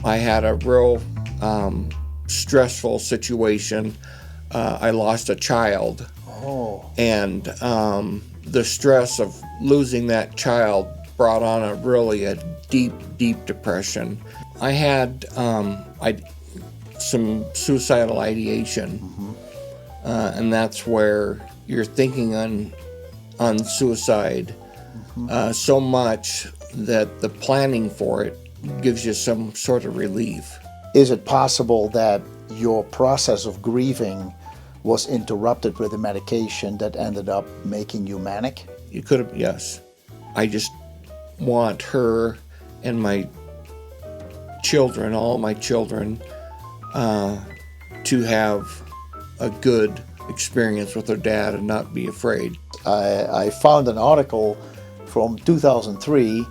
I had a real stressful situation. I lost a child. Oh. And the stress of losing that child brought on a deep, deep depression. I had some suicidal ideation, and that's where you're thinking on suicide so much that the planning for it gives you some sort of relief. Is it possible that your process of grieving was interrupted with a medication that ended up making you manic? You could have, yes. I just want her and my children, all my children, to have a good experience with their dad and not be afraid. I found an article from 2003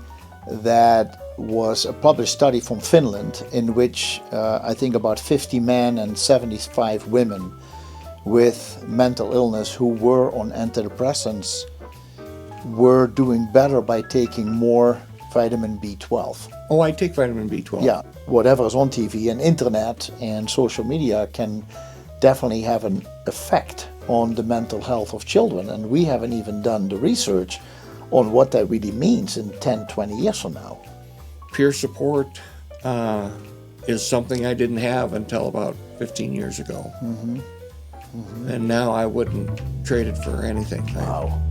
that was a published study from Finland in which I think about 50 men and 75 women with mental illness who were on antidepressants were doing better by taking more vitamin B12. Oh, I take vitamin B12. Yeah, whatever is on TV and internet and social media can definitely have an effect on the mental health of children, and we haven't even done the research on what that really means in 10, 20 years from now. Peer support is something I didn't have until about 15 years ago. And now I wouldn't trade it for anything. Wow.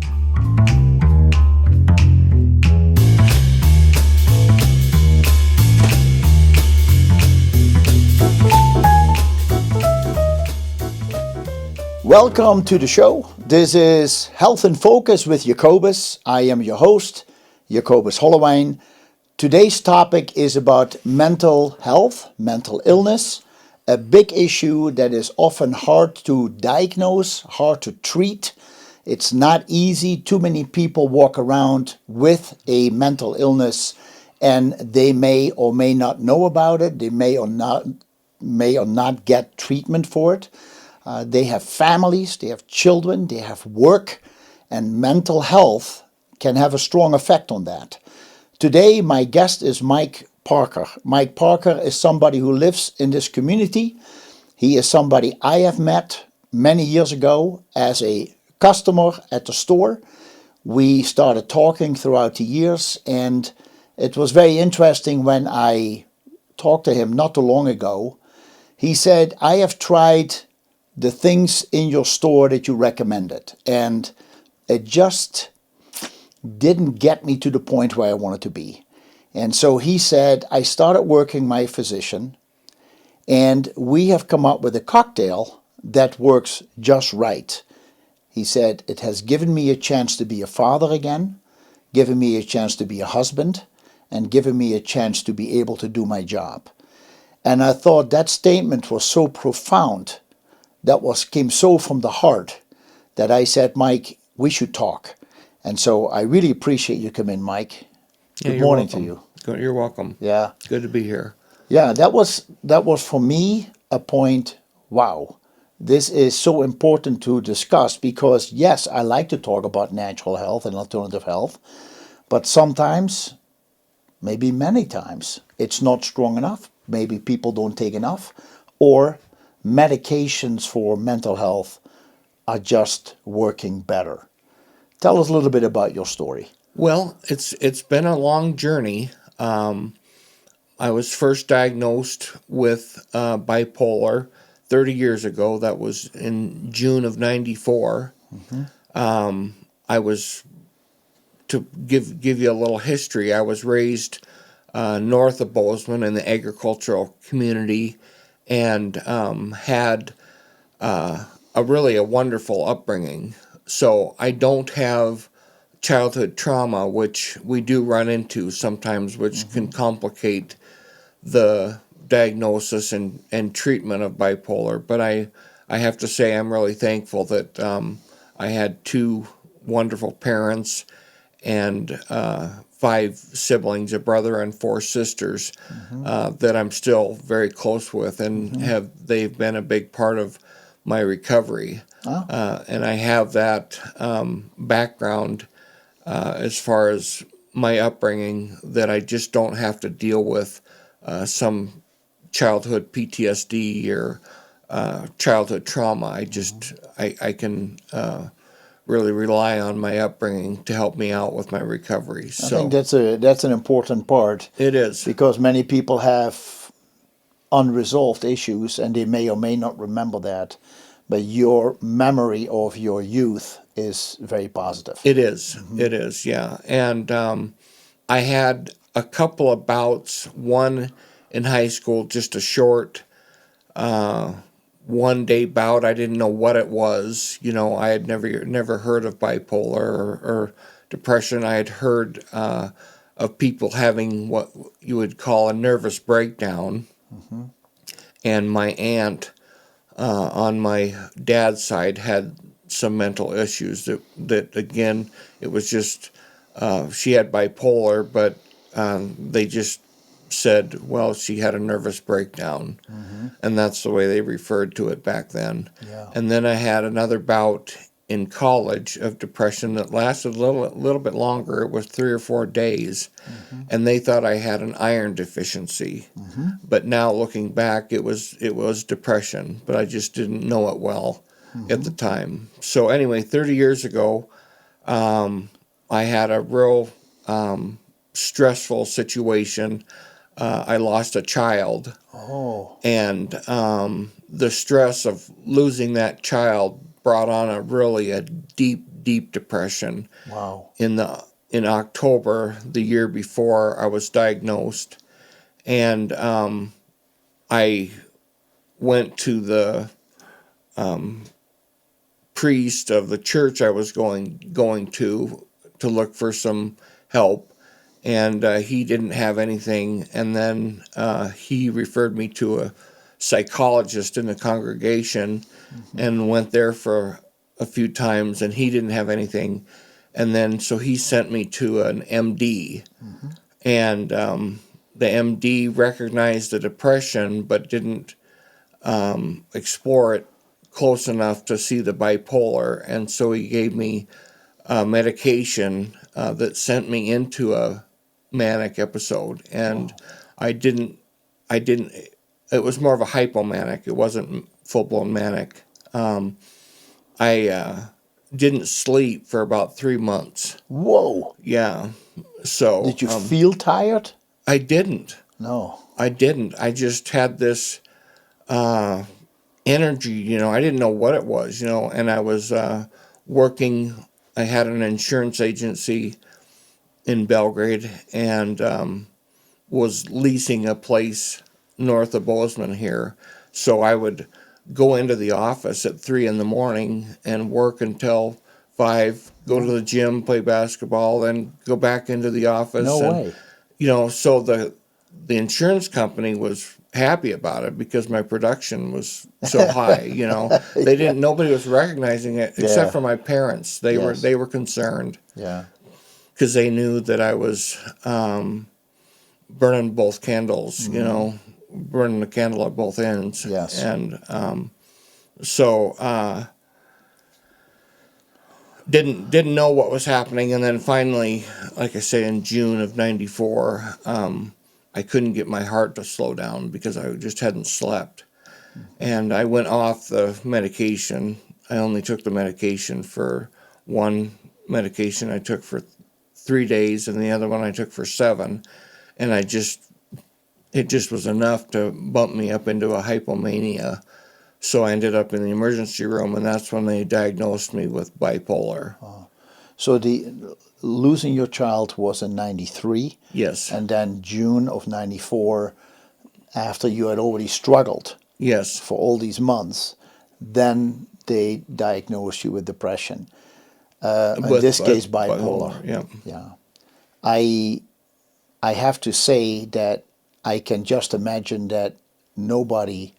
Welcome to the show. This is Health in Focus with Jacobus. I am your host, Jacobus Hollewijn. Today's topic is about mental health, mental illness, a big issue that is often hard to diagnose, hard to treat. It's not easy. Too many people walk around with a mental illness and they may or may not know about it. They may or not get treatment for it. They have families, they have children, they have work, and mental health can have a strong effect on that. Today, my guest is Mike Parker. Mike Parker is somebody who lives in this community. He is somebody I have met many years ago as a customer at the store. We started talking throughout the years, and it was very interesting when I talked to him not too long ago. He said, I have tried the things in your store that you recommended, and it just didn't get me to the point where I wanted to be. And so he said, I started working my physician, and we have come up with a cocktail that works just right. He said, it has given me a chance to be a father again, given me a chance to be a husband, and given me a chance to be able to do my job. And I thought that statement was so profound, came so from the heart, that I said, Mike, we should talk. And so I really appreciate you coming in, Mike. Good morning to you. You're welcome. Yeah. Good to be here. Yeah, that was for me a point, wow, this is so important to discuss because, yes, I like to talk about natural health and alternative health, but sometimes, maybe many times, it's not strong enough. Maybe people don't take enough, or medications for mental health are just working better. Tell us a little bit about your story. Well, it's been a long journey. I was first diagnosed with bipolar 30 years ago. That was in June of '94. I was, to give you a little history, I was raised north of Bozeman in the agricultural community, and had a really wonderful upbringing. So I don't have childhood trauma, which we do run into sometimes, which can complicate the diagnosis and treatment of bipolar. But I have to say I'm really thankful that I had two wonderful parents and 5 siblings, a brother and 4 sisters, that I'm still very close with, and they've been a big part of my recovery. And I have that background as far as my upbringing, that I just don't have to deal with some childhood PTSD or childhood trauma. I can really rely on my upbringing to help me out with my recovery. I think that's an important part. It is. Because many people have unresolved issues and they may or may not remember that, but your memory of your youth is very positive. It is. It is, yeah. And I had a couple of bouts, one in high school, just a short one-day bout. I didn't know what it was. I had never heard of bipolar or depression. I had heard of people having what you would call a nervous breakdown. And my aunt on my dad's side had some mental issues that again, it was just, she had bipolar, but they just said, well, she had a nervous breakdown. And that's the way they referred to it back then. Yeah. And then I had another bout in college of depression that lasted a little bit longer. It was 3 or 4 days. And they thought I had an iron deficiency. But now looking back, it was depression, but I just didn't know it well at the time. So anyway, 30 years ago, I had a real stressful situation. I lost a child. Oh. And the stress of losing that child brought on a deep depression. Wow. In October the year before I was diagnosed, and I went to the priest of the church I was going to look for some help, and he didn't have anything. And then he referred me to a psychologist in the congregation, and went there for a few times, and he didn't have anything. And then so he sent me to an MD, and the MD recognized the depression but didn't explore it close enough to see the bipolar, and so he gave me medication that sent me into a manic episode. And I didn't it was more of a hypomanic. It wasn't full-blown manic. I didn't sleep for about 3 months. Whoa. Yeah. So Did you feel tired? I didn't. No. I didn't. I just had this energy, I didn't know what it was, and I was working. I had an insurance agency in Belgrade, and was leasing a place north of Bozeman here. So I would go into the office at 3 in the morning and work until 5, go to the gym, play basketball, then go back into the office. No and, way. So the insurance company was happy about it because my production was so high. They didn't. Nobody was recognizing it except for my parents. They were concerned. Yeah. Because they knew that I was burning both candles. Burning the candle at both ends. Yes. And so didn't know what was happening, and then finally, like I say, in June of '94, I couldn't get my heart to slow down because I just hadn't slept, and I went off the medication. I only took the medication for one medication I took for 3 days, and the other one I took for 7, and it just was enough to bump me up into a hypomania. So I ended up in the emergency room, and that's when they diagnosed me with bipolar. So losing your child was in '93. Yes. And then June of '94, after you had already struggled Yes. for all these months, then they diagnosed you with depression. In this case, bipolar. Yeah. Yeah. I have to say that I can just imagine that nobody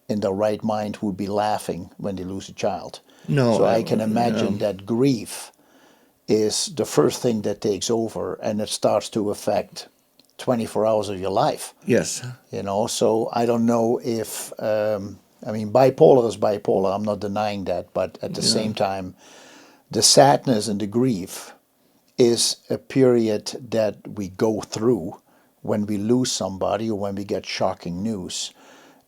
in their right mind would be laughing when they lose a child. No. So I can imagine that grief is the first thing that takes over, and it starts to affect 24 hours of your life. Yes. So I don't know if, bipolar is bipolar, I'm not denying that, but at the same time, the sadness and the grief is a period that we go through when we lose somebody or when we get shocking news,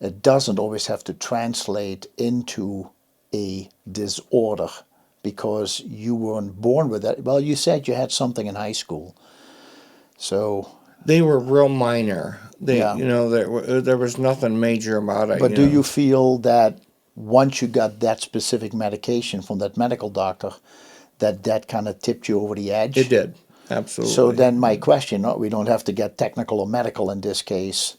it doesn't always have to translate into a disorder because you weren't born with that. Well, you said you had something in high school, so. They were real minor. Yeah. There was nothing major about it. But do you feel that once you got that specific medication from that medical doctor, that kind of tipped you over the edge? It did, absolutely. So then my question, we don't have to get technical or medical in this case,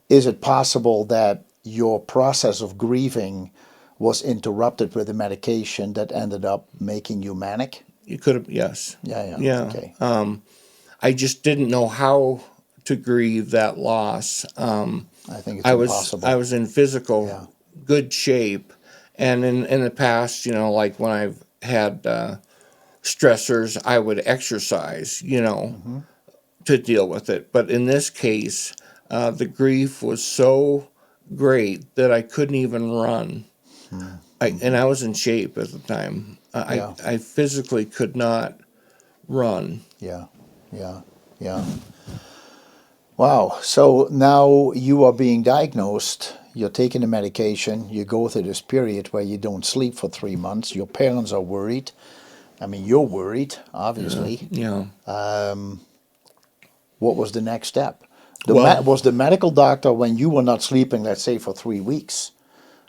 is it possible that your process of grieving was interrupted with a medication that ended up making you manic? You could have, yes. Yeah. Okay. I just didn't know how to grieve that loss. I think it's impossible. I was in physical good shape, and in the past, like when I've had stressors, I would exercise, to deal with it. But in this case, the grief was so great that I couldn't even run. And I was in shape at the time. I physically could not run. Yeah. Wow. So now you are being diagnosed. You're taking the medication. You go through this period where you don't sleep for 3 months. Your parents are worried. I mean, you're worried, obviously. Yeah. What was the next step? Was the medical doctor, when you were not sleeping, let's say for 3 weeks,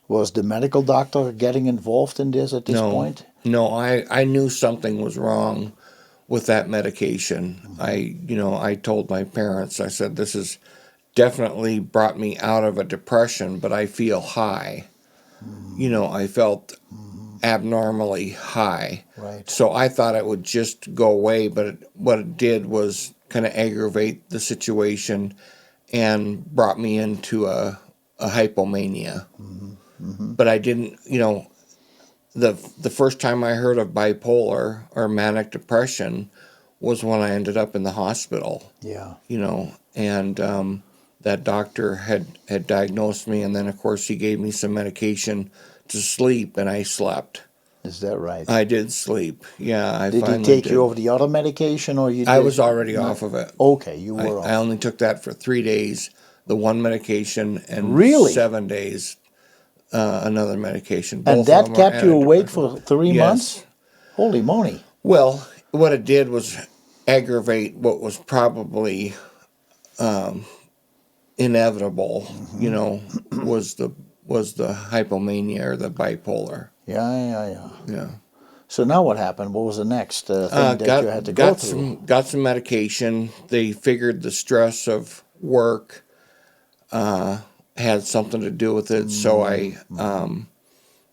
was the medical doctor getting involved in this at this point? No, I knew something was wrong with that medication. I told my parents, I said, this has definitely brought me out of a depression, but I feel high. I felt abnormally high. Right. So I thought it would just go away, but what it did was kind of aggravate the situation and brought me into a hypomania. But I didn't, the first time I heard of bipolar or manic depression was when I ended up in the hospital. Yeah. And that doctor had diagnosed me, and then of course he gave me some medication to sleep, and I slept. Is that right? I did sleep. Yeah, Did he take you over the other medication, or you? I was already off of it. Okay, you were off. I only took that for 3 days, the one medication, and Really? 7 days another medication. And Both that of them are kept you awake for antidepressants. 3 Yes. months? Holy moly. Well, what it did was aggravate what was probably inevitable, was the hypomania or the bipolar. Yeah. So now what happened? What was the next thing that you had to go through? Got some medication. They figured the stress of work had something to do with it. So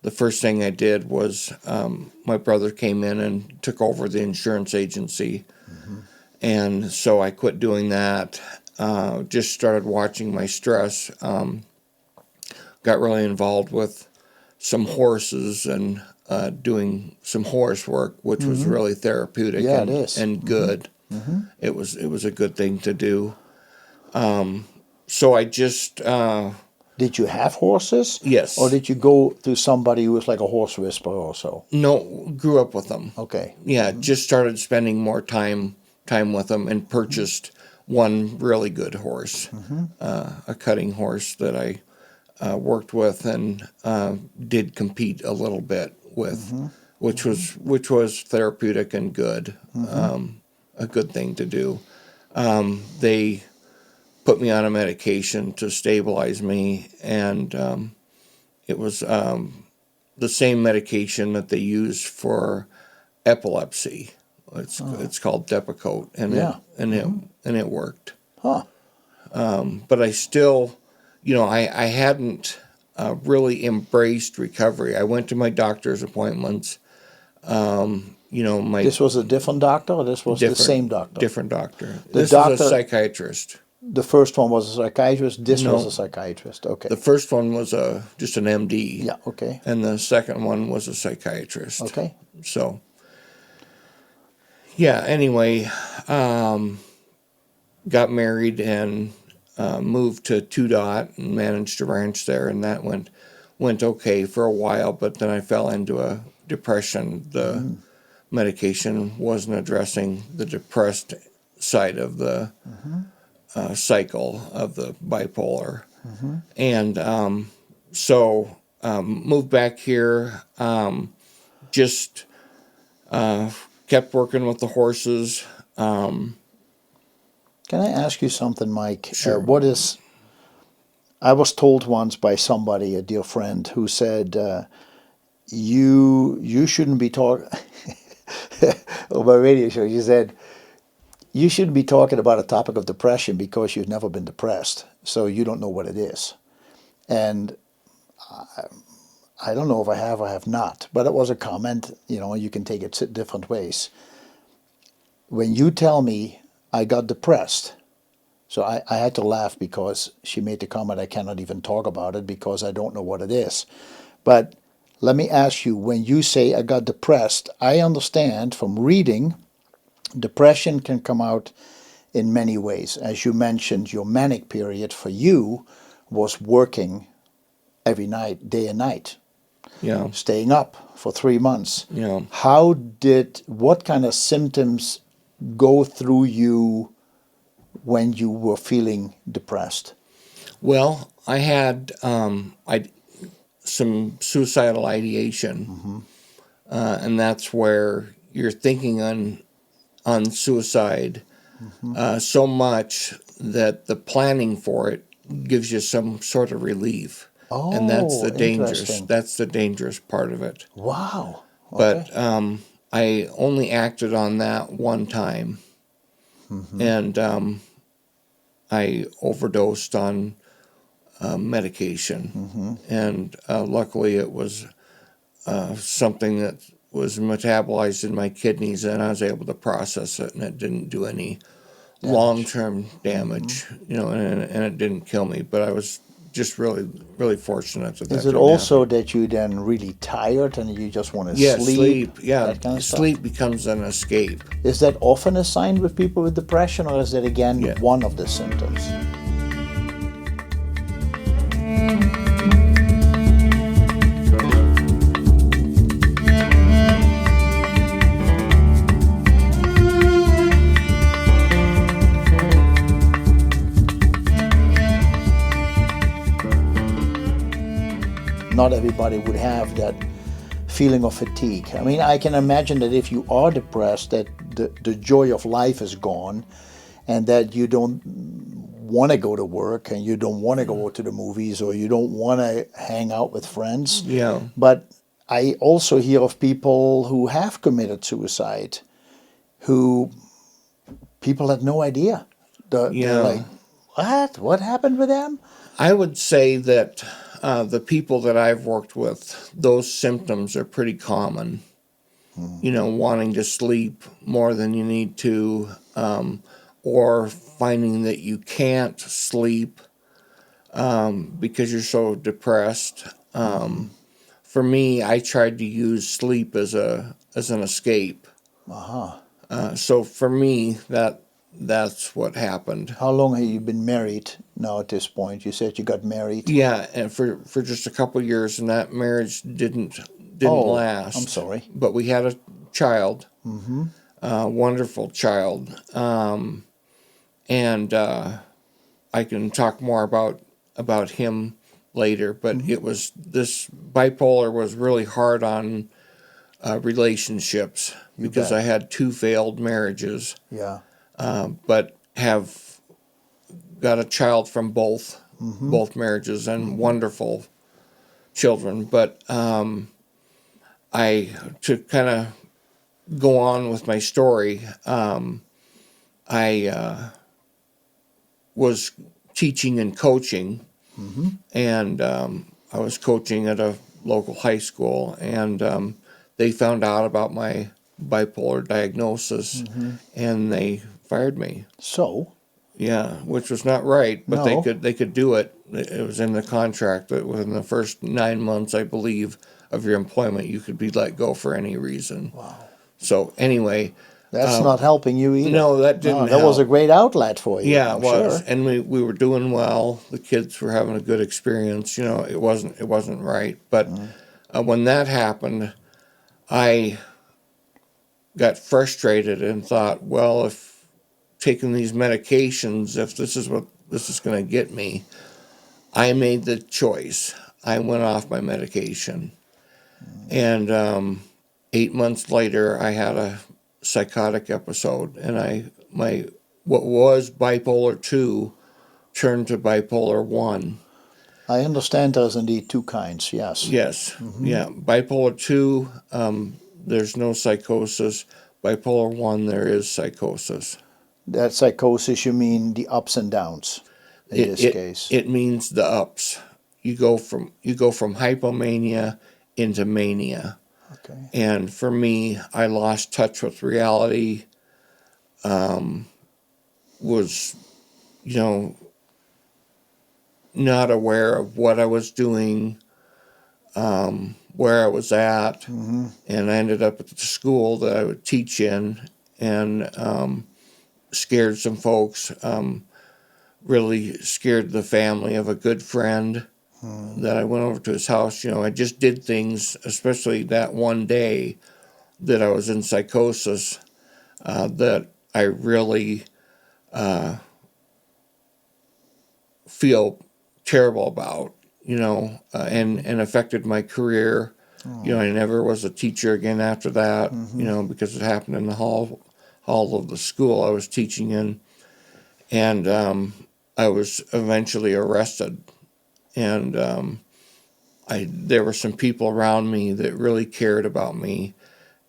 the first thing I did was my brother came in and took over the insurance agency. And so I quit doing that. Just started watching my stress. Got really involved with some horses and doing some horse work, which was really therapeutic and good. It was a good thing to do. So I just... Did you have horses? Yes. Or did you go to somebody who was like a horse whisperer or so? No, grew up with them. Okay. Yeah, just started spending more time with them and purchased one really good horse, a cutting horse that I worked with and did compete a little bit with, which was therapeutic and good, a good thing to do. They put me on a medication to stabilize me, and it was the same medication that they use for epilepsy. It's called Depakote, and it worked. Huh. But I still, I hadn't really embraced recovery. I went to my doctor's appointments. This was a different doctor, or this was the same doctor? Different doctor. This was a psychiatrist. The first one was a psychiatrist. This was a psychiatrist. Okay. The first one was just an MD. Yeah. Okay. And the second one was a psychiatrist. Okay. So, yeah. Anyway, got married and moved to Two Dot and managed a ranch there, and that went okay for a while. But then I fell into a depression. The medication wasn't addressing the depressed side of the cycle of the bipolar. And so moved back here, just kept working with the horses. Can I ask you something, Mike? Sure. I was told once by somebody, a dear friend, who said, you shouldn't be talking, on my radio show, she said, you shouldn't be talking about a topic of depression because you've never been depressed, so you don't know what it is. And I don't know if I have or have not, but it was a comment, you can take it different ways. When you tell me I got depressed, so I had to laugh because she made the comment, I cannot even talk about it because I don't know what it is. But let me ask you, when you say I got depressed, I understand from reading, depression can come out in many ways. As you mentioned, your manic period for you was working every night, day and night. Yeah. Staying up for 3 months. Yeah. What kind of symptoms go through you when you were feeling depressed? Well, I had some suicidal ideation, and that's where you're thinking on suicide so much that the planning for it gives you some sort of relief. And that's the dangerous part of it. Wow. Okay. But I only acted on that one time, and I overdosed on medication, and luckily it was something that was metabolized in my kidneys, and I was able to process it, and it didn't do any long-term damage, and it didn't kill me. But I was just really, really fortunate that Is that it didn't also happen. that you then really tired and you just want to Yeah, sleep? Yeah, That kind of stuff? sleep becomes an escape. Is that often a sign with people with depression, or is that again Yeah. one of the symptoms? Not everybody would have that feeling of fatigue. I mean, I can imagine that if you are depressed, that the joy of life is gone, and that you don't want to go to work, and you don't want to go to the movies, or you don't want to hang out with friends. Yeah. But I also hear of people who have committed suicide, who people had no idea. They're like, what? What happened with them? I would say that the people that I've worked with, those symptoms are pretty common. Wanting to sleep more than you need to, or finding that you can't sleep because you're so depressed. For me, I tried to use sleep as an escape. So for me, that's what happened. How long have you been married now at this point? You said you got married. Yeah, and for just a couple of years, and that marriage didn't last. I'm sorry. But we had a child, a wonderful child, and I can talk more about him later. But it was this bipolar was really hard on relationships because bet. I had 2 failed marriages. Yeah. But have got a child from both marriages and wonderful children. But to kind of go on with my story, I was teaching and coaching, and I was coaching at a local high school, and they found out about my bipolar diagnosis, and they fired me. So? Yeah, which was not right, but No. they could do it. It was in the contract that within the first 9 months, I believe, of your employment, you could be let go for any reason. Wow. So anyway, That's not helping you either. no, that didn't That was a help. great outlet for you. Yeah, I'm it was, sure. and we were doing well. The kids were having a good experience. It wasn't right. But when that happened, I got frustrated and thought, well, if taking these medications, if this is what this is going to get me, I made the choice. I went off my medication. And 8 months later, I had a psychotic episode, and what was bipolar 2 turned to bipolar 1. I understand there's indeed two kinds, yes. Yes, yeah. Bipolar 2, there's no psychosis. Bipolar 1, there is psychosis. That psychosis, you mean the ups and downs in this case. It means the ups. You go from hypomania into mania. Okay. And for me, I lost touch with reality. Was, not aware of what I was doing, where I was at, and I ended up at the school that I would teach in, and scared some folks. Really scared the family of a good friend that I went over to his house. I just did things, especially that one day that I was in psychosis, that I really feel terrible about, and affected my career. I never was a teacher again after that, because it happened in the hall of the school I was teaching in. And I was eventually arrested. And there were some people around me that really cared about me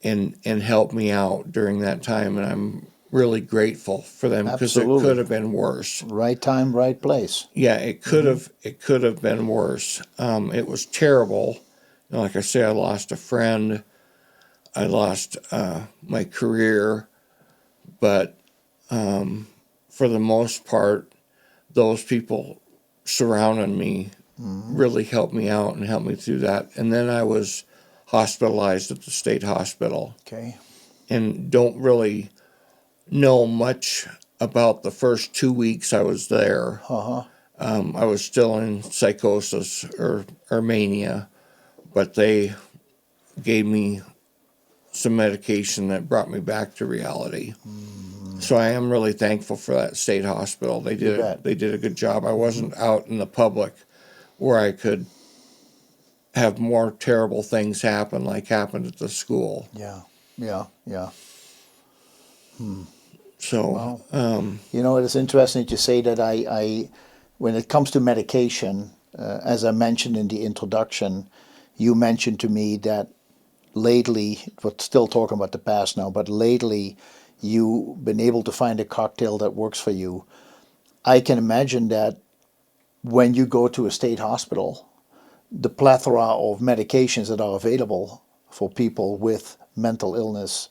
and helped me out during that time. And I'm really grateful for them, because it could have been worse. Right time, right place. Yeah, it could have been worse. It was terrible. Like I say, I lost a friend. I lost my career. But for the most part, those people surrounding me really helped me out and helped me through that. And then I was hospitalized at the state hospital. Okay. And don't really know much about the first 2 weeks I was there. I was still in psychosis or mania, but they gave me some medication that brought me back to reality. So I am really thankful for that state hospital. They did a good job. I wasn't out in the public where I could have more terrible things happen, like happened at the school. Yeah. So, it is interesting that you say that. I when it comes to medication, as I mentioned in the introduction, you mentioned to me that lately, we're still talking about the past now, but lately you've been able to find a cocktail that works for you. I can imagine that when you go to a state hospital, the plethora of medications that are available for people with mental illness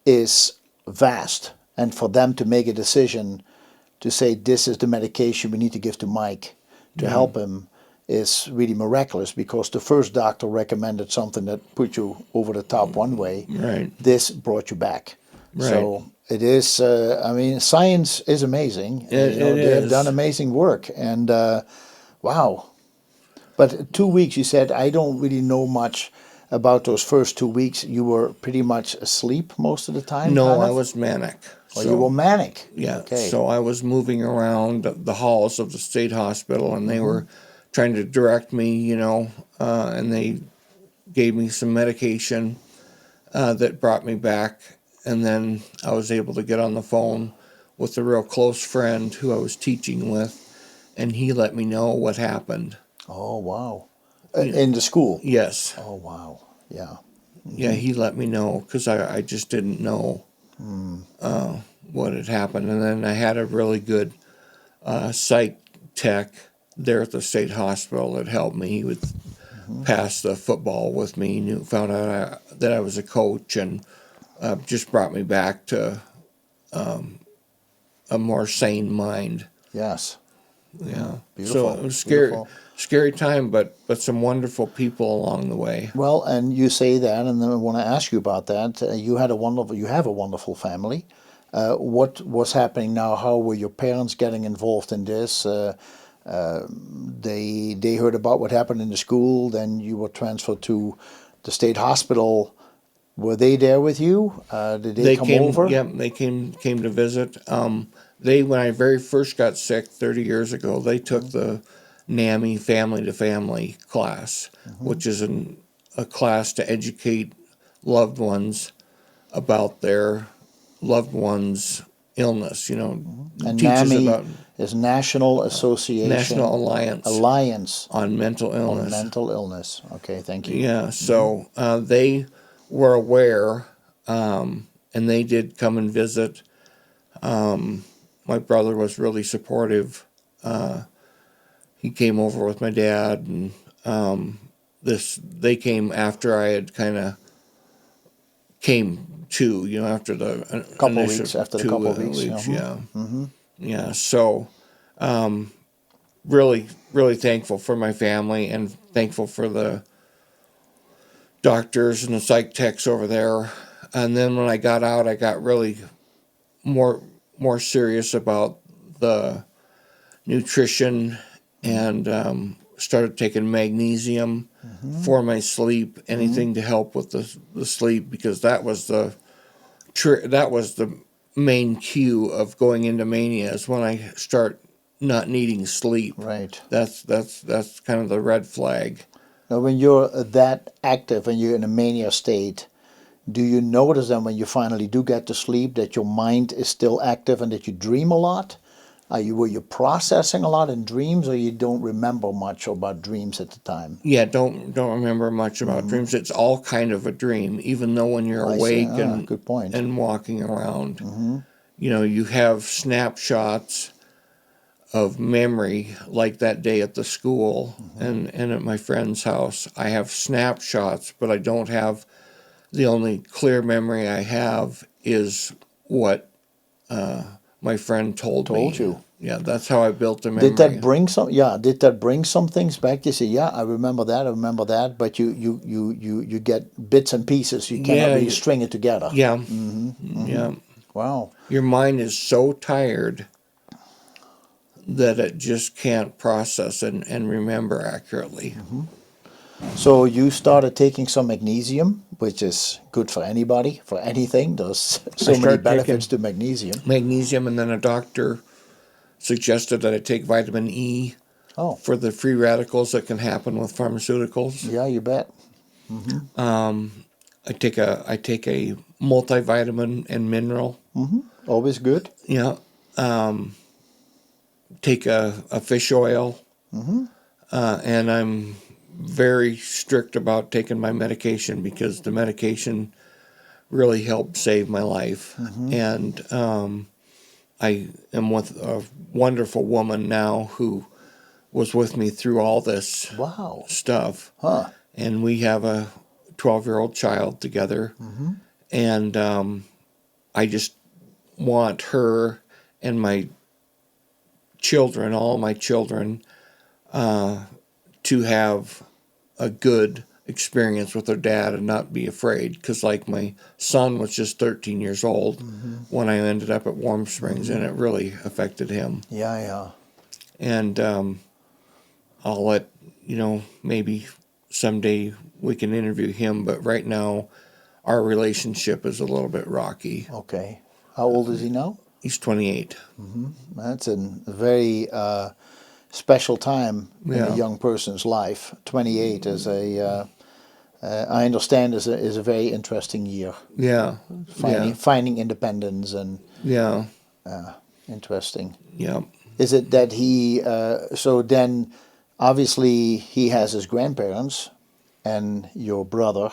is vast. And for them to make a decision to say, this is the medication we need to give to Mike to help him, is really miraculous, because the first doctor recommended something that put you over the top one way. Right. This brought you back. Right. So it is, science is amazing. They've done amazing work. And wow. But 2 weeks, you said, I don't really know much about those first 2 weeks. You were pretty much asleep most of the time? No, kind of? I was manic. Oh, you were manic? Yeah. Okay. So I was moving around the halls of the state hospital, and they were trying to direct me, and they gave me some medication that brought me back. And then I was able to get on the phone with a real close friend who I was teaching with, and he let me know what happened. Oh, wow. In the school? Yes. Oh, wow. Yeah. Yeah, he let me know, because I just didn't know what had happened. And then I had a really good psych tech there at the state hospital that helped me. He would pass the football with me. He found out that I was a coach, and just brought me back to a more sane mind. Yes. Yeah. Beautiful. So it was scary time, but some wonderful people along the way. Well, and you say that, and then I want to ask you about that. You have a wonderful family. What was happening now? How were your parents getting involved in this? They heard about what happened in the school. Then you were transferred to the state hospital. Were they there with you? Did they come came, over? yeah, they came to visit. When I very first got sick 30 years ago, they took the NAMI family to family class, which is a class to educate loved ones about their loved one's illness. And Teaches NAMI about is National Association National Alliance on on Mental Illness. Mental Illness. Okay, thank you. Yeah, so they were aware, and they did come and visit. My brother was really supportive. He came over with my dad, and they came after I had kind of came to, after the Couple initial weeks after the 2 couple weeks. weeks, yeah, Mm-hmm. yeah. So really, really thankful for my family and thankful for the doctors and the psych techs over there. And then when I got out, I got really more serious about the nutrition and started taking magnesium for my sleep, anything to help with the sleep, because that was the main cue of going into mania, is when I start not needing sleep. Right. That's kind of the red flag. Now, when you're that active and you're in a mania state, do you notice then when you finally do get to sleep that your mind is still active and that you dream a lot? Were you processing a lot in dreams, or you don't remember much about dreams at the time? Yeah, don't remember much about dreams. It's all kind of a dream, even though when you're I see. awake and Good point. and walking around. You have snapshots of memory, like that day at the school and at my friend's house. I have snapshots, but I don't have, the only clear memory I have is what my friend told me. Told you. Yeah, that's how I built the memory. Did that bring some? Yeah, did that bring some things back? You say, yeah, I remember that, but you get bits and pieces. You cannot really string it together. Yeah, yeah. Wow. Your mind is so tired that it just can't process and remember accurately. So you started taking some magnesium, which is good for anybody, for anything. There's so many started benefits to magnesium. Magnesium, and then a doctor suggested that I take vitamin E Oh, for the free radicals that can happen with pharmaceuticals. yeah, you bet. I take a multivitamin and mineral. Always good. Yeah. Take a fish oil. And I'm very strict about taking my medication, because the medication really helped save my life. And I am with a wonderful woman now who was with me through all this Wow. stuff. Huh. And we have a 12-year-old child together. And I just want her and my children, all my children, to have a good experience with their dad and not be afraid. Because like my son was just 13 years old when I ended up at Warm Springs, and it really affected him. Yeah, yeah. And I'll let, maybe someday we can interview him, but right now our relationship is a little bit rocky. Okay. How old is he now? He's 28. That's a very special time in a Yeah. young person's life. 28 is I understand, is a very interesting year. Yeah. Finding independence and Yeah. interesting. Yeah. Is it that he? So then, obviously, he has his grandparents and your brother,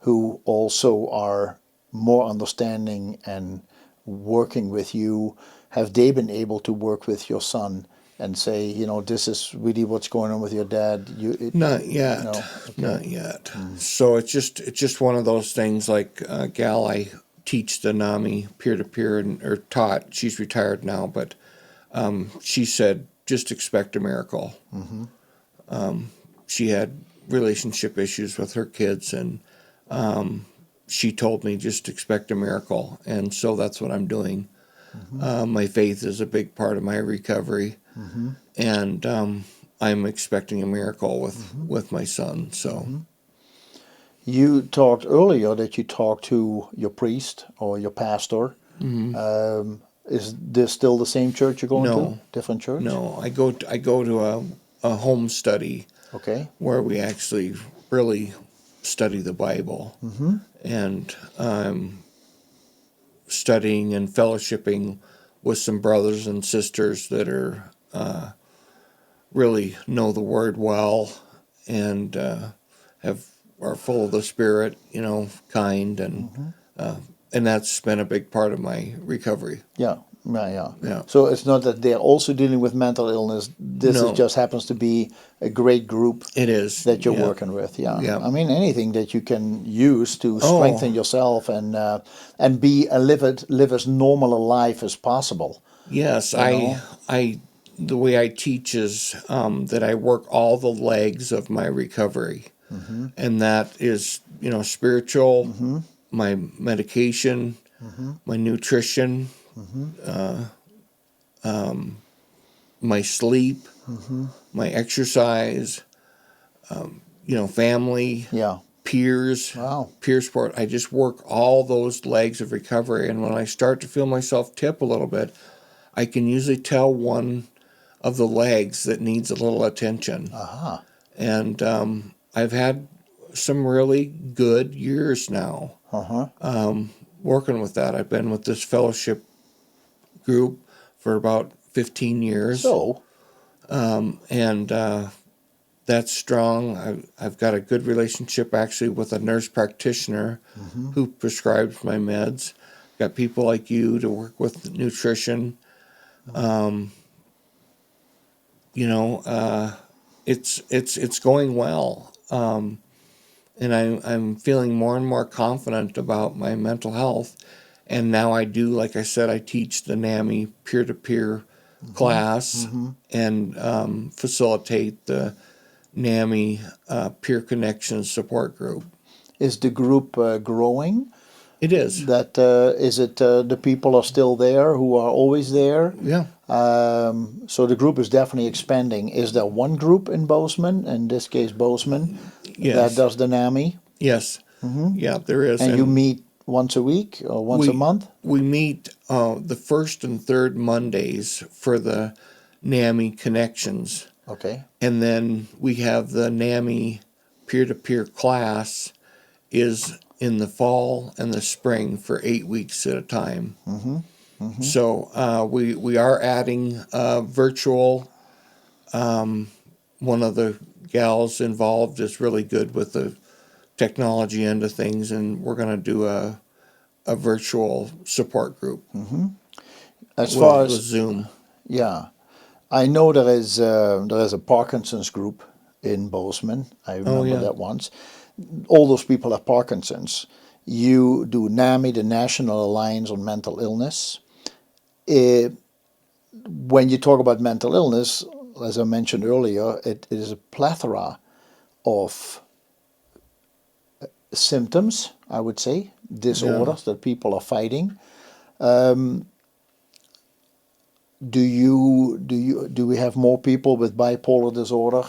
who also are more understanding and working with you. Have they been able to work with your son and say, this is really what's going on with your dad? Not yet. No? Okay. Not yet. So it's just one of those things. Like gal I teach the NAMI peer-to-peer or taught. She's retired now, but she said, just expect a miracle. She had relationship issues with her kids, and she told me just expect a miracle. And so that's what I'm doing. My faith is a big part of my recovery, and I'm expecting a miracle with my son. So You talked earlier that you talked to your priest or your pastor. Is this still the same church you're going to? No, Different church? no. I go to a home study Okay. where we actually really study the Bible, and studying and fellowshipping with some brothers and sisters that are really know the Word well, and are full of the Spirit, kind, and that's been a big part of my recovery. Yeah. Yeah, yeah. Yeah. So it's not that they're also dealing with mental illness. This is No, just happens to be a great group it is. that you're Yeah. working with. Yeah. Yeah. I mean, anything that you can use to strengthen Oh, yourself and live as normal a life as possible. yes. You know. The way I teach is that I work all the legs of my recovery, and that is, spiritual, my medication, my nutrition, my sleep, my exercise, family, Yeah. peers, Wow. peer support. I just work all those legs of recovery, and when I start to feel myself tip a little bit, I can usually tell one of the legs that needs a little attention. Aha. And I've had some really good years now working with that. I've been with this fellowship group for about 15 years. So. And that's strong. I've got a good relationship actually with a nurse practitioner who prescribes my meds. Got people like you to work with nutrition. It's going well. And I'm feeling more and more confident about my mental health. And now I do, like I said, I teach the NAMI peer-to-peer class and facilitate the NAMI peer connection support group. Is the group growing? It is. That is it. The people are still there who are always there. Yeah. So the group is definitely expanding. Is there one group in Bozeman, in this case Bozeman, Yes. that does the NAMI? Yes. Yeah, there is. And you meet once a week or once a month? We meet the first and third Mondays for the NAMI connections. Okay. And then we have the NAMI peer-to-peer class is in the fall and the spring for 8 weeks at a time. So we are adding virtual. One of the gals involved is really good with the technology end of things, and we're going to do a virtual support group As far with as Zoom. yeah, I know there is a Parkinson's group in Bozeman. I remember that once. All those people have Parkinson's. You do NAMI, the National Alliance on Mental Illness. When you talk about mental illness, as I mentioned earlier, it is a plethora of symptoms, I would say, disorders that people are fighting. Do we have more people with bipolar disorder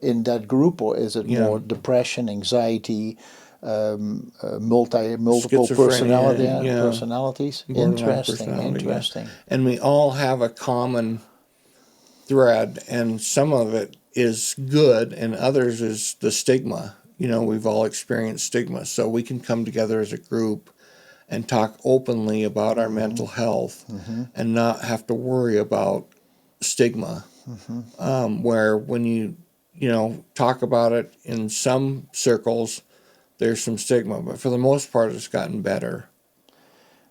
in that group, or is it more depression, anxiety, multiple personalities? Interesting. And we all have a common thread, and some of it is good, and others is the stigma. We've all experienced stigma, so we can come together as a group and talk openly about our mental health and not have to worry about stigma. Where when you talk about it in some circles, there's some stigma, but for the most part, it's gotten better.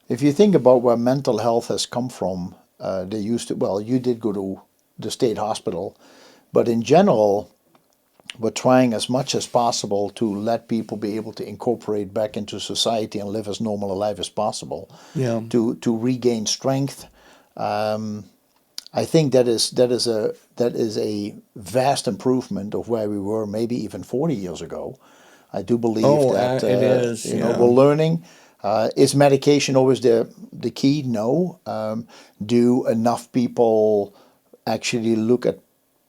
If you think about where mental health has come from, they used to, well, you did go to the state hospital, but in general, we're trying as much as possible to let people be able to incorporate back into society and live as normal a life as possible. Yeah. To regain strength. I think that is a vast improvement of where we were maybe even 40 years ago. I do believe that it is. we're learning. Is medication always the key? No. Do enough people actually look at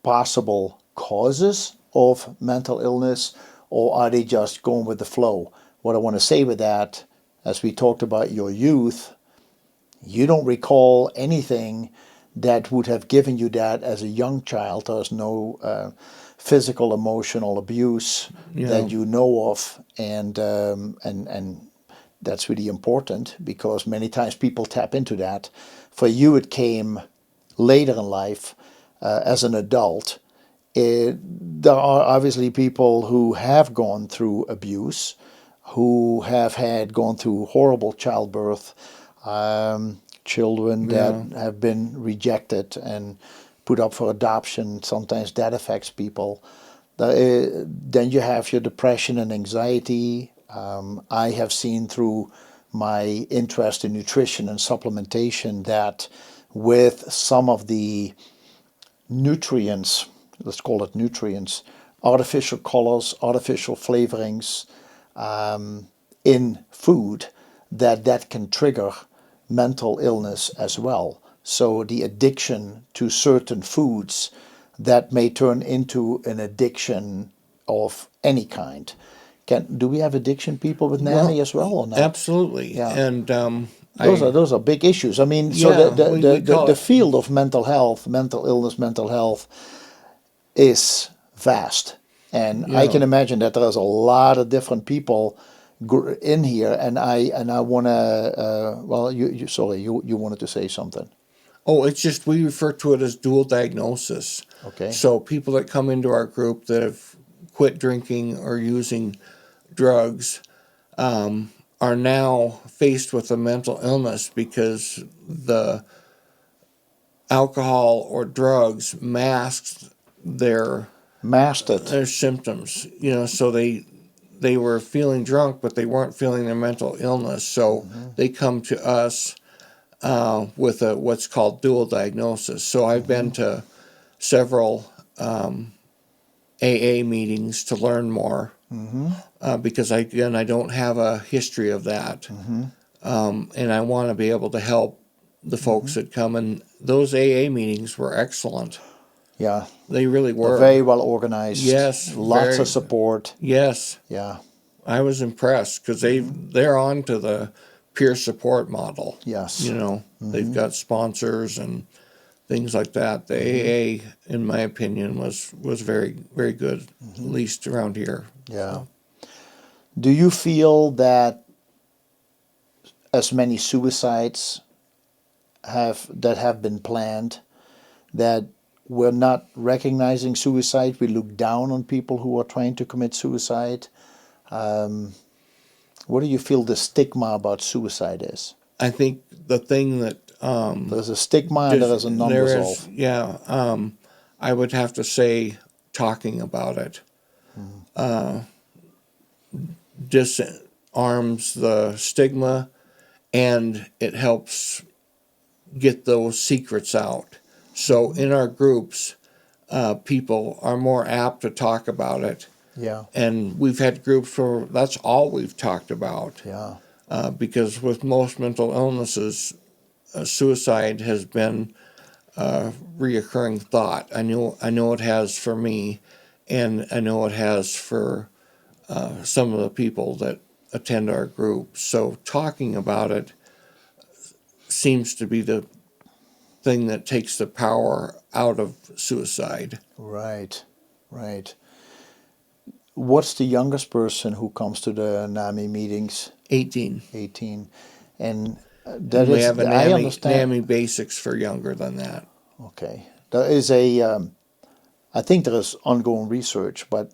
possible causes of mental illness, or are they just going with the flow? What I want to say with that, as we talked about your youth, you don't recall anything that would have given you that as a young child. There's no physical, emotional abuse that you know of, and that's really important because many times people tap into that. For you, it came later in life as an adult. There are obviously people who have gone through abuse, who have gone through horrible childbirth, children that have been rejected and put up for adoption. Sometimes that affects people. Then you have your depression and anxiety. I have seen through my interest in nutrition and supplementation that with some of the nutrients, let's call it nutrients, artificial colors, artificial flavorings in food, that can trigger mental illness as well. So the addiction to certain foods that may turn into an addiction of any kind. Do we have addiction people with NAMI as well or not? Absolutely. Yeah. And those are big issues. I mean, so the field of mental health, mental illness, mental health is vast. And I can imagine that there's a lot of different people in here, and I want to. Well, you wanted to say something. Oh, it's just we refer to it as dual diagnosis. Okay. So people that come into our group that have quit drinking or using drugs are now faced with a mental illness because the alcohol or drugs masked their symptoms. So they were feeling drunk, but they weren't feeling their mental illness. So they come to us with what's called dual diagnosis. So I've been to several AA meetings to learn more because I don't have a history of that, and I want to be able to help the folks that come. And those AA meetings were excellent. Yeah, they really were. They're very well organized. Yes, lots of support. Yes, yeah. I was impressed because they're on to the peer support model. Yes, they've got sponsors and things like that. The AA, in my opinion, was very, very good, at least around here. Yeah. So. Do you feel that as many suicides have been planned, that we're not recognizing suicide? We look down on people who are trying to commit suicide. What do you feel the stigma about suicide is? I think the thing that there's a stigma and there is a non-resolve. I would have to say talking about it disarms the stigma, and it helps get those secrets out. So in our groups, people are more apt to talk about it. Yeah. And we've had groups where that's all we've talked about. Yeah. Because with most mental illnesses, suicide has been a reoccurring thought. I know it has for me, and I know it has for some of the people that attend our group. So talking about it seems to be the thing that takes the power out of suicide. Right, right. What's the youngest person who comes to the NAMI meetings? 18. 18. And we have a NAMI basics for younger than that. Okay. There is I think there is ongoing research, but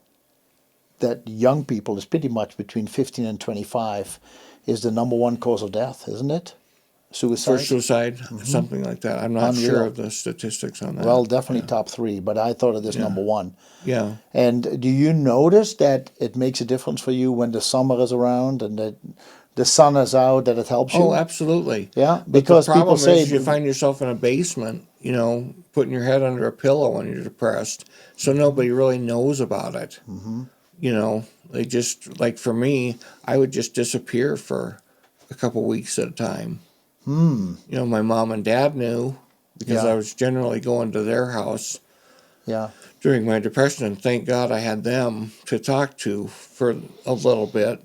that young people is pretty much between 15 and 25 is the number one cause of death, isn't it? Suicide? For suicide, something like that. I'm not sure of the statistics on that. Well, definitely top 3, but I thought it is number 1. Yeah. And do you notice that it makes a difference for you when the summer is around and that the sun is out, that it helps you? Oh, absolutely. Yeah, because the problem people say is you find yourself in a basement, putting your head under a pillow when you're depressed, so nobody really knows about it. They just, like for me, I would just disappear for a couple weeks at a time. My mom and dad knew because I was generally going to their house Yeah. during my depression, and thank God I had them to talk to for a little bit,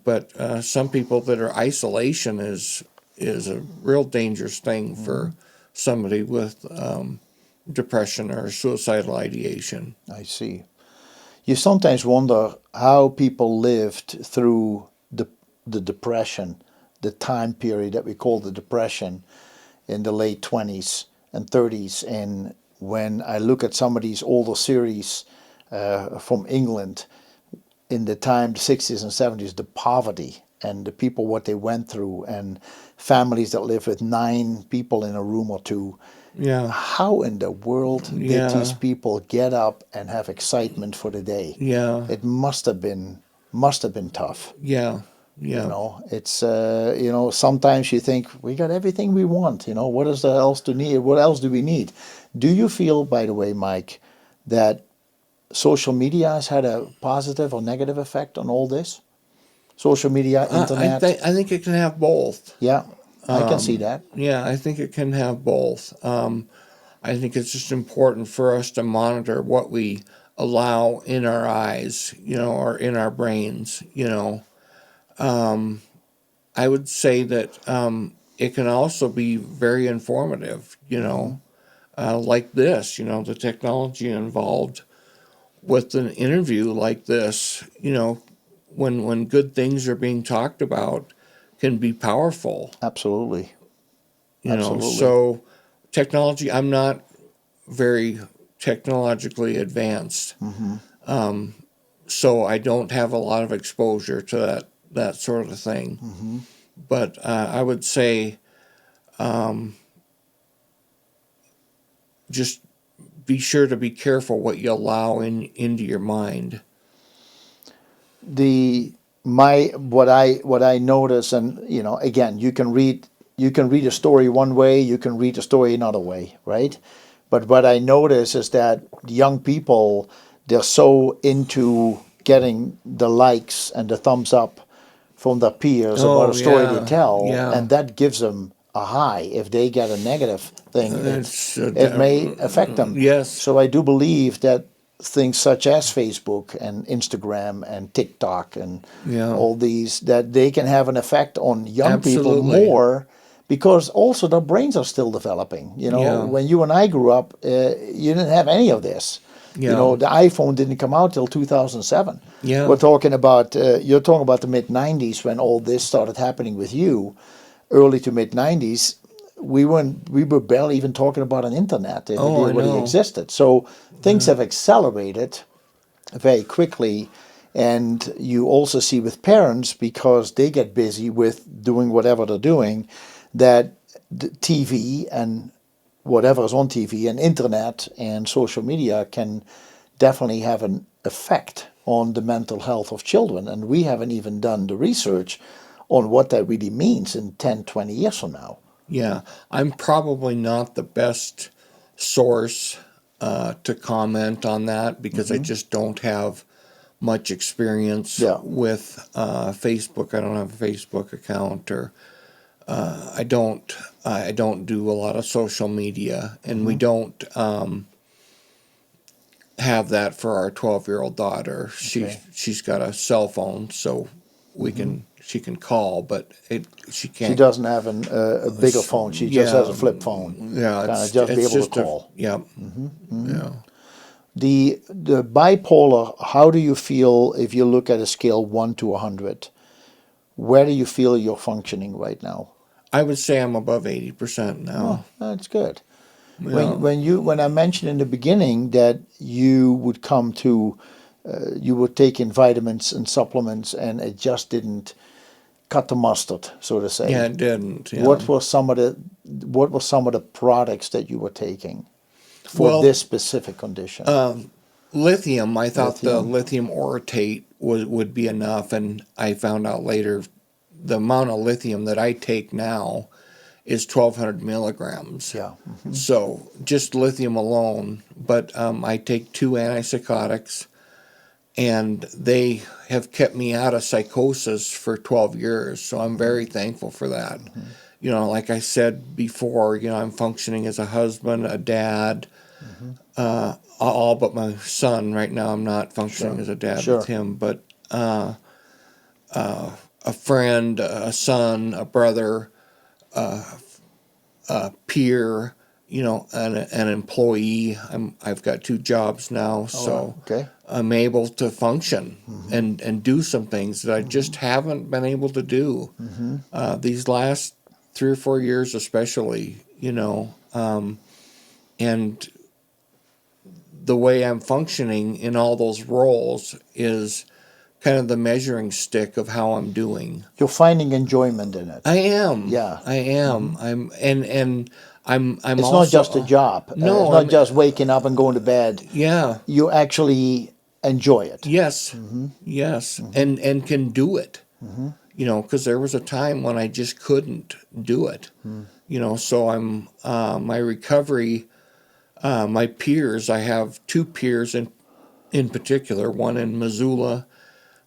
But some people that are isolation is a real dangerous thing for somebody with depression or suicidal ideation. I see. You sometimes wonder how people lived through the depression, the time period that we call the depression in the late 20s and 30s. And when I look at some of these older series from England in the time, the 60s and 70s, the poverty and the people, what they went through, and families that live with 9 people in a room or 2. Yeah, How in the world did these yeah, people get up and have excitement for the day? yeah, It must have been tough. yeah, You yeah. know, it's sometimes you think we got everything we want. What is there else to need? What else do we need? Do you feel, by the way, Mike, that social media has had a positive or negative effect on all this? Social media, internet. I think it can have both. Yeah, I can see that. Yeah, I think it can have both. I think it's just important for us to monitor what we allow in our eyes, or in our brains, I would say that it can also be very informative, like this, the technology involved with an interview like this, when good things are being talked about can be powerful, Absolutely, absolutely. So technology, I'm not very technologically advanced. So I don't have a lot of exposure to that sort of thing. But I would say just be sure to be careful what you allow into your mind. What I notice, and again, you can read a story one way, you can read a story another way, right? But what I notice is that young people, they're so into getting the likes and the thumbs up from their peers about Oh a story they yeah, tell, yeah. and that gives them a high. If they get a negative thing, It's it may affect them. yes, So I do believe that things such as Facebook and Instagram and TikTok and yeah, all these, that they can have an effect on young people absolutely, more, because also their brains are still developing. yeah, When you and I grew up, you didn't have any of this. yeah, The iPhone didn't come out till 2007. yeah. We're talking about you're talking about the mid 90s when all this started happening with you, early to mid 90s. We were barely even talking about an internet if it Oh, I really know. existed. So things have accelerated very quickly. And you also see with parents, because they get busy with doing whatever they're doing, that the TV and whatever is on TV and internet and social media can definitely have an effect on the mental health of children. And we haven't even done the research on what that really means in 10, 20 years from now. Yeah, I'm probably not the best source to comment on that because I just don't have much experience Yeah. with Facebook. I don't have a Facebook account, or I don't do a lot of social media, and we don't have that for our 12-year-old daughter. Okay. She's got a cell phone, so she can call, but she She can't. doesn't have a bigger phone. She just has a Yeah, flip phone. yeah. Kind of just be It's able to just a call. yeah, yeah. The bipolar, how do you feel if you look at a scale 1 to 100? Where do you feel you're functioning right now? I would say I'm above 80% Oh, now. that's good. Yeah. When I mentioned in the beginning that you would come to you were taking vitamins and supplements and it just didn't cut the mustard, so to Yeah, say. it didn't. Yeah. What were some of the products that you were taking for Well, this specific condition? lithium. I thought the Lithium. lithium orotate would be enough, and I found out later the amount of lithium that I take now is 1,200 milligrams. Yeah. So just lithium alone. But I take 2 antipsychotics, and they have kept me out of psychosis for 12 years. So I'm very thankful for that. Like I said before, I'm functioning as a husband, a dad, All but my son. Right now, I'm not functioning as a dad Sure. with him, but a friend, a son, a brother, a peer, an employee. I've got 2 jobs now, so Okay. I'm able to function and do some things that I just haven't been able to do these last 3 or 4 years, especially. And the way I'm functioning in all those roles is kind of the measuring stick of how I'm doing. You're finding enjoyment in it. I am. Yeah. I am. I'm It's also, not just a job. No, It's not just waking up and going to bed. Yeah. You actually enjoy it. Yes. Yes. And can do it. Because there was a time when I just couldn't do it. So I'm my recovery. My peers. I have 2 peers in particular. One in Missoula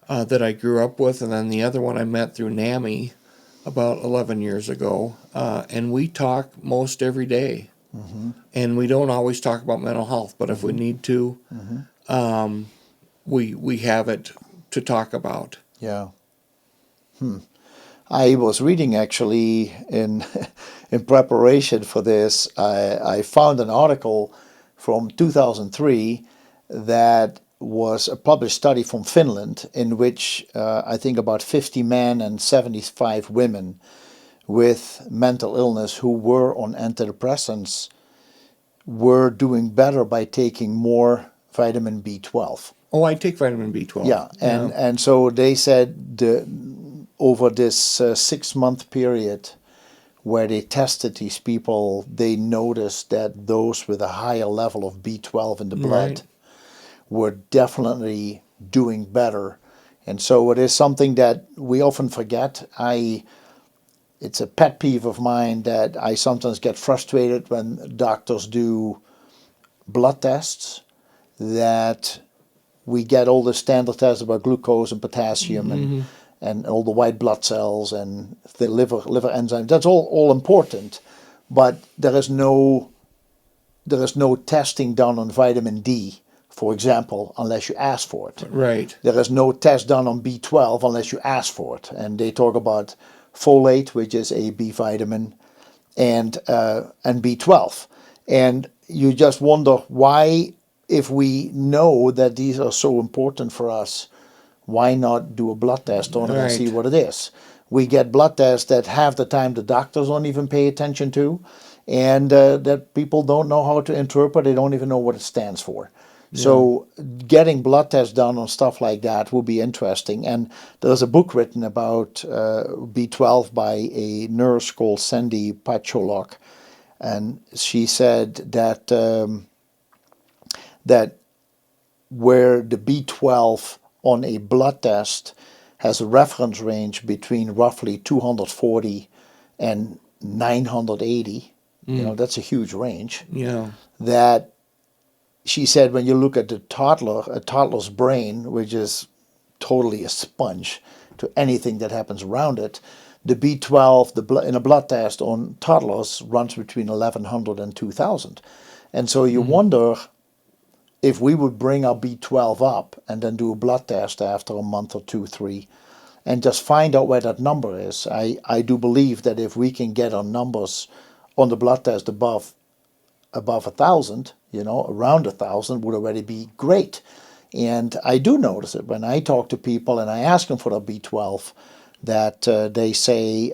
that I grew up with, and then the other one I met through NAMI about 11 years ago. And we talk most every day. And we don't always talk about mental health, but if we need to, we have it to talk about. Yeah. I was reading actually in in preparation for this. I found an article from 2003 that was a published study from Finland in which I think about 50 men and 75 women with mental illness who were on antidepressants were doing better by taking more vitamin B12. Oh, I take vitamin B12. Yeah, and so they said over this 6-month period where they tested these people, they noticed that those with a higher level of B12 in the blood Right. were definitely doing better. And so it is something that we often forget. It's a pet peeve of mine that I sometimes get frustrated when doctors do blood tests, that we get all the standard tests about glucose and potassium and all the white blood cells and the liver enzymes. That's all important, but there is no testing done on vitamin D, for example, unless you ask for it. Right. There is no test done on B12 unless you ask for it. And they talk about folate, which is a B vitamin, and B12. And you just wonder why, if we know that these are so important for us, why not do a blood test on it and see Right. what it is? We get blood tests that half the time the doctors don't even pay attention to, and that people don't know how to interpret. They don't even know what it stands for. So getting blood tests done on stuff like that will be interesting. And there's a book written about B12 by a nurse called Sandy Pacholok, and she said that that where the B12 on a blood test has a reference range between roughly 240 and 980, that's a huge range. Yeah. That she said when you look at a toddler's brain, which is totally a sponge to anything that happens around it, the B12 in a blood test on toddlers runs between 1100 and 2000. And so you wonder if we would bring our B12 up and then do a blood test after a month or 2, 3, and just find out where that number is. I do believe that if we can get our numbers on the blood test above 1,000, around 1,000 would already be great. And I do notice it when I talk to people and I ask them for their B12, that they say,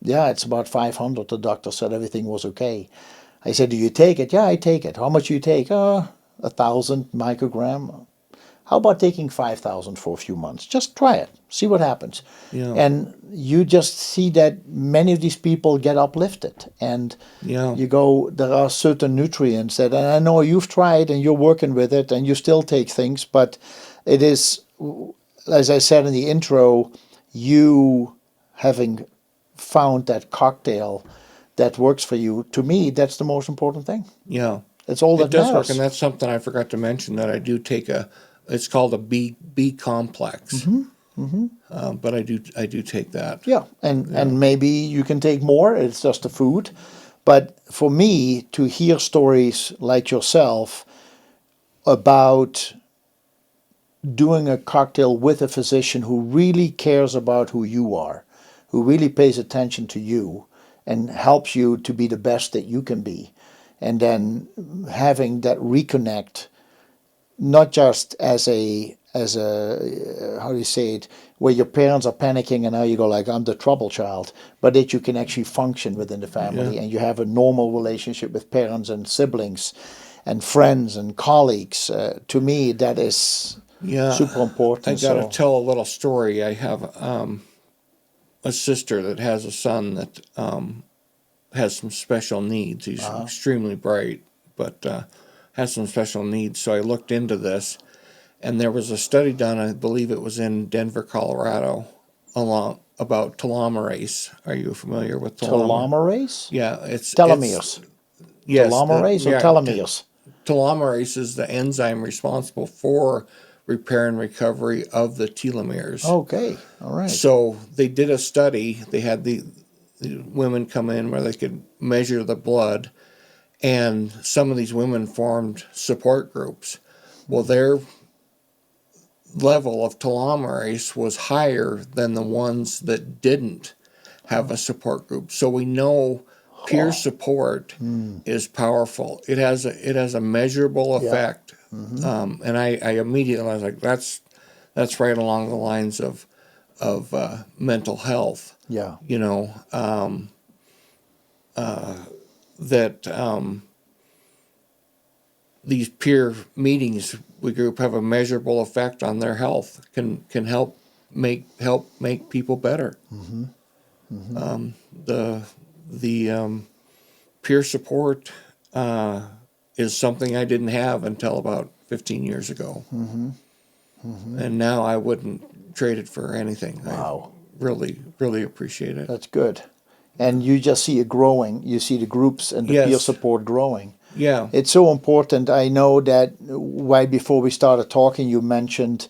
yeah, it's about 500. The doctor said everything was okay. I said, do you take it? Yeah, I take it. How much do you take? 1,000 microgram. How about taking 5,000 for a few months? Just try it. See what happens. Yeah. And you just see that many of these people get uplifted. And you go, there are certain nutrients that, and I know you've tried and you're working with it and you still take things, but it is, as I said in the intro, you having found that cocktail that works for you, to me, that's the most important thing. Yeah. It's all that It does matters. work, and that's something I forgot to mention, that I do take it's called a B complex. But I do take that. Yeah, and maybe you can take more. It's just a food, But for me, to hear stories like yourself about doing a cocktail with a physician who really cares about who you are, who really pays attention to you and helps you to be the best that you can be, and then having that reconnect, not just as a how do you say it, where your parents are panicking and now you go like, I'm the trouble child, but that you can actually function within the family and you have a normal relationship with parents and siblings and friends and colleagues. To me, that is super important. I got to tell a little story. I have a sister that has a son that has some special needs. He's extremely bright, but has some special needs. So I looked into this, and there was a study done, I believe it was in Denver, Colorado, about telomerase. Are you familiar with telomerase? Yeah, it's telomeres. Yes, telomerase or telomeres? Telomerase is the enzyme responsible for repair and recovery of the telomeres. Okay, all right. So they did a study. They had the women come in where they could measure the blood, and some of these women formed support groups. Well, their level of telomerase was higher than the ones that didn't have a support group. So we know peer support is powerful. It has a measurable effect. And I immediately was like, that's right along the lines of mental health. Yeah. You know, that these peer meetings we group have a measurable effect on their health. Can help make people better. The peer support is something I didn't have until about 15 years ago. And now I wouldn't trade it for anything. Wow. I really appreciate it. That's good. And you just see it growing. You see the groups and the peer support growing. Yeah. It's so important. I know that right before we started talking, you mentioned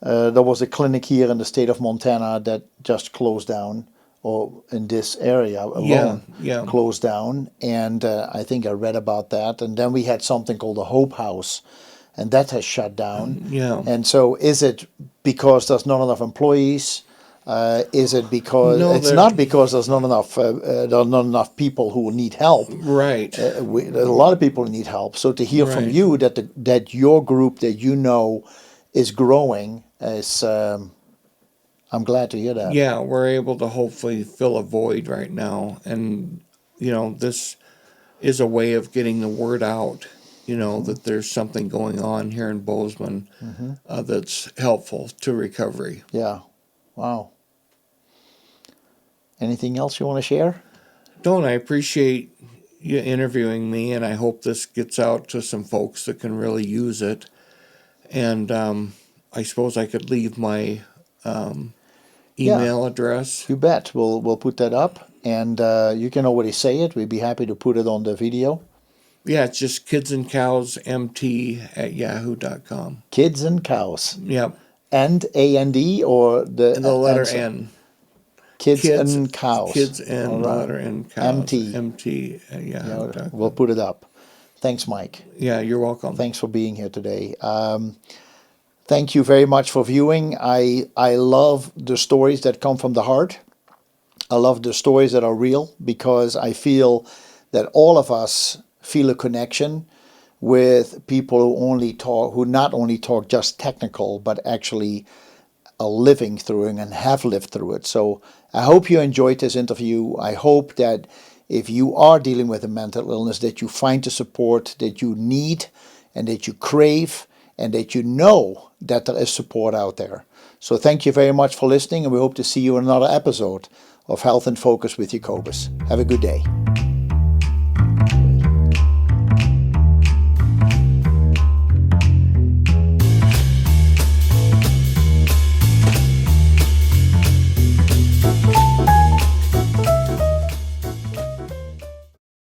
there was a clinic here in the state of Montana that just closed down, or in this area alone closed down. And I think I read about that. And then we had something called the Hope House, and that has shut down. Yeah. And so is it because there's not enough employees? Is it because it's not because there's not enough people who need help? Right. There's a lot of people who need help. So to hear from you that your group that you know is growing is, I'm glad to hear that. Yeah, we're able to hopefully fill a void right now, and you know, this is a way of getting the word out. You know, that there's something going on here in Bozeman that's helpful to recovery. Yeah. Wow. Anything else you want to share? Don't. I appreciate you interviewing me, and I hope this gets out to some folks that can really use it. And I suppose I could leave my email address. You bet. We'll put that up, and you can already say it. We'd be happy to put it on the video. Yeah, it's just kidsandcowsmt@yahoo.com. Kids and Cows. Yep. And A-N-D or the letter N. Kids and Cows. Kids and the letter N. Cows. MT. Yeah, we'll put it up. Thanks, Mike. Yeah, you're welcome. Thanks for being here today. Thank you very much for viewing. I love the stories that come from the heart. I love the stories that are real, because I feel that all of us feel a connection with people who not only talk just technical, but actually are living through it and have lived through it. So I hope you enjoyed this interview. I hope that if you are dealing with a mental illness, that you find the support that you need and that you crave, and that you know that there is support out there. So thank you very much for listening, and we hope to see you in another episode of Health in Focus with Jacobus. Have a good day.